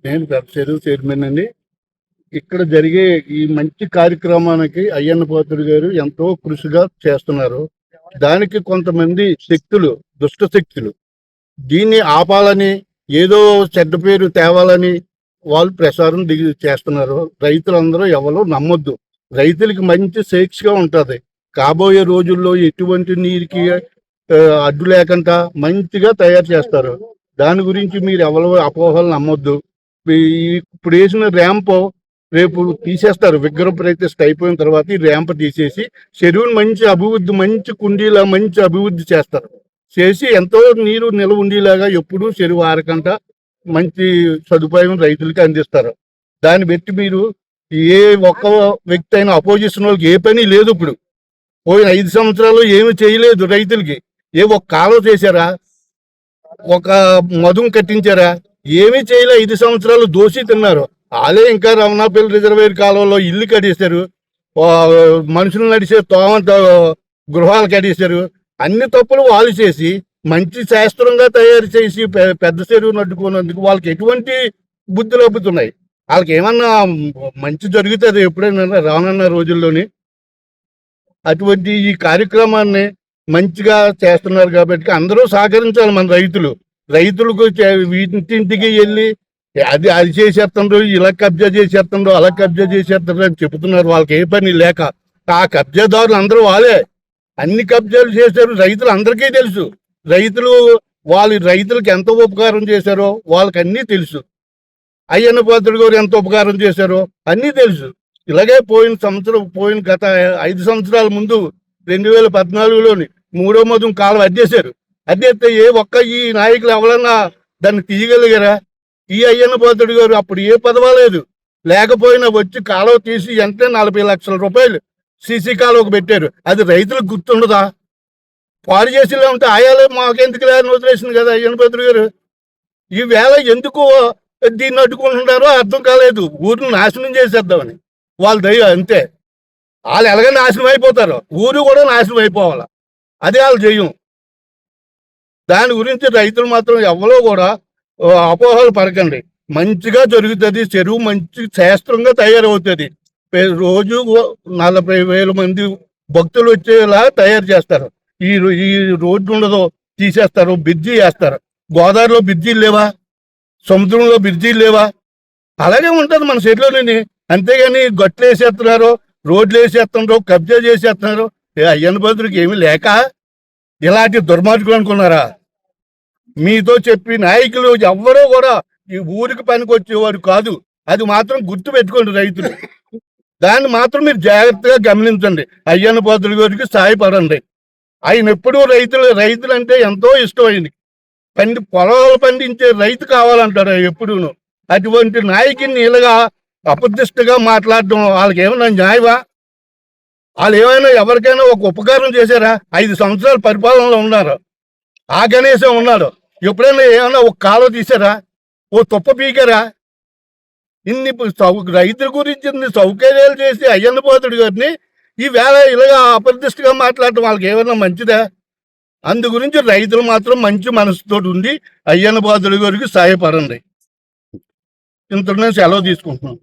నేను పెద్ద చెరువు చైర్మన్ అండి. ఇక్కడ జరిగే ఈ మంచి కార్యక్రమానికి అయ్యన్న పాత్రుడు గారు ఎంతో కృషిగా చేస్తున్నారు. దానికి కొంతమంది శక్తులు, దుష్ట శక్తులు దీన్ని ఆపాలని, ఏదో చెడ్డ పేరు తేవాలని వాళ్ళు ప్రసారం చేస్తున్నారు. రైతులందరూ ఎవరు నమ్మొద్దు. రైతులకి మంచి శిక్షగా ఉంటుంది. కాబోయే రోజుల్లో ఎటువంటి నీరుకి అడ్డు లేకుండా మంచిగా తయారు చేస్తారు. దాని గురించి మీరు ఎవరు అపోహలు నమ్మొద్దు. ఇప్పుడు వేసిన ర్యాంప్ రేపు తీసేస్తారు. విగ్రహ ప్రతిష్ఠ అయిపోయిన తర్వాత ఈ ర్యాంప్ తీసేసి చెరువుని మంచి అభివృద్ధి, మంచి కుండీలా మంచి అభివృద్ధి చేస్తారు. చేసి ఎంతో నీరు నిల్వ ఉండేలాగా ఎప్పుడు చెరువు ఆరకుండా మంచి సదుపాయం రైతులకి అందిస్తారు. దాన్ని బట్టి మీరు ఏ ఒక్క వ్యక్తి అయినా అపోజిషన్ వాళ్ళకి ఏ పని లేదు. ఇప్పుడు పోయిన 5 సంవత్సరాలు ఏమి చేయలేదు రైతులకి. ఒక్క కాలువ చేశారా, ఒక మధుం కట్టించారా? ఏమీ చేయలే. 5 సంవత్సరాలు దోషి తిన్నారు. వాళ్ళే ఇంకా రమణాపల్లి రిజర్వేర్ కాలువలో ఇల్లు కట్టేశారు. మనుషులు నడిచే తోమంత గృహాలు కట్టేశారు. అన్ని తప్పులు వాళ్ళు చేసి మంచి శాస్త్రంగా తయారు చేసి పెద్ద చెరువును అడ్డుకున్నందుకు వాళ్ళకి ఎటువంటి బుద్ధులు అబ్బుతున్నాయి? వాళ్ళకి ఏమన్నా మంచి జరుగుతుంది ఎప్పుడైనా రానున్న రోజుల్లోని? అటువంటి ఈ కార్యక్రమాన్ని మంచిగా చేస్తున్నారు కాబట్టి అందరూ సహకరించాలి. మన రైతులకు ఇంటింటికి వెళ్ళి అది చేసేస్తుండ్రు, ఇలా కబ్జా చేసేస్తుండ్రు, అలా కబ్జా చేసేస్తుండ్రు అని చెబుతున్నారు. వాళ్ళకి ఏ పని లేక ఆ కబ్జాదారులు అందరూ వాళ్ళే అన్ని కబ్జాలు చేశారు. రైతులు అందరికీ తెలుసు. రైతులకు ఎంత ఉపకారం చేశారో వాళ్ళకి అన్నీ తెలుసు. అయ్యన్న పాత్రుడు గారు ఎంత ఉపకారం చేశారో అన్నీ తెలుసు. ఇలాగే పోయిన గత 5 సంవత్సరాల ముందు 2014లోని 3వ మధుం కాలం అద్దెశారు. అద్దెస్తే ఈ నాయకులు ఎవరన్నా దాన్ని తీయగలిగారా? ఈ అయ్యన్న పాత్రుడు గారు అప్పుడు ఏ పదవా లేదు. లేకపోయినా వచ్చి కాలువ తీసి వెంటనే 40 లక్షల రూపాయలు సీసీ కాలువకు పెట్టారు. అది రైతులకు గుర్తుండదా? పాడు చేసేలా ఉంటే ఆయాలే మాకెందుకు లేని వదిలేసింది కదా అయ్యన్న పాత్రుడు గారు. ఈవేళ ఎందుకు దీన్ని అడ్డుకుంటున్నారో అర్థం కాలేదు. ఊరిని నాశనం చేసేద్దామని వాళ్ళ దయ అంతే. వాళ్ళు ఎలాగైనా నాశనం అయిపోతారు, ఊరు కూడా నాశనం అయిపోవాలి. అదే వాళ్ళు జయం. దాని గురించి రైతులు మాత్రం ఎవరో కూడా అపోహలు పడకండి. మంచిగా జరుగుతుంది. చెరువు మంచి శాస్త్రంగా తయారవుతుంది. రోజు 40,000 మంది భక్తులు వచ్చేలా తయారు చేస్తారు. ఈ రోడ్డు ఉండదు, తీసేస్తారు, బ్రిడ్జి వేస్తారు. గోదావరిలో బ్రిడ్జీలు లేవా? సముద్రంలో బ్రిడ్జీలు లేవా? అలాగే ఉంటుంది మన చెరువులోని. అంతేగాని గట్లు వేసేస్తున్నారు, రోడ్లు వేసేస్తున్నారు, కబ్జా చేసేస్తున్నారు. అయ్యన్న పాత్రుడికి ఏమీ లేక ఇలాంటి దుర్మార్గులు అనుకున్నారా? మీతో చెప్పి నాయకులు ఎవ్వరూ కూడా ఈ ఊరికి పనికి వచ్చేవారు కాదు. అది మాత్రం గుర్తు పెట్టుకోండి రైతులు. దాన్ని మాత్రం మీరు జాగ్రత్తగా గమనించండి. అయ్యన్న పాత్రుడి గారికి సహాయపడండి. ఆయన ఎప్పుడూ రైతులు అంటే ఎంతో ఇష్టం. ఆయనకి పొలాలు పండించే రైతు కావాలంటారు ఎప్పుడూను. అటువంటి నాయకుడిని ఇలాగా అప్రతిష్టగా మాట్లాడడం వాళ్ళకి ఏమైనా న్యాయమా? వాళ్ళు ఏమైనా ఎవరికైనా ఒక ఉపకారం చేశారా? 5 సంవత్సరాలు పరిపాలనలో ఉన్నారు. ఆ గణేశం ఉన్నాడు. ఎప్పుడైనా ఏమైనా ఒక కాలువ తీశారా? ఓ తుప్ప పీకారా? ఇన్ని రైతుల గురించి ఇన్ని సౌకర్యాలు చేసి అయ్యన్న పాత్రుడు గారిని ఈవేళ ఇలాగా అప్రతిష్టగా మాట్లాడటం వాళ్ళకి ఏమైనా మంచిదా? అందు గురించి రైతులు మాత్రం మంచి మనసుతో ఉండి అయ్యన్న పాత్రుడి గారికి సహాయపడండి. ఇంతలో సెలవు తీసుకుంటున్నాను.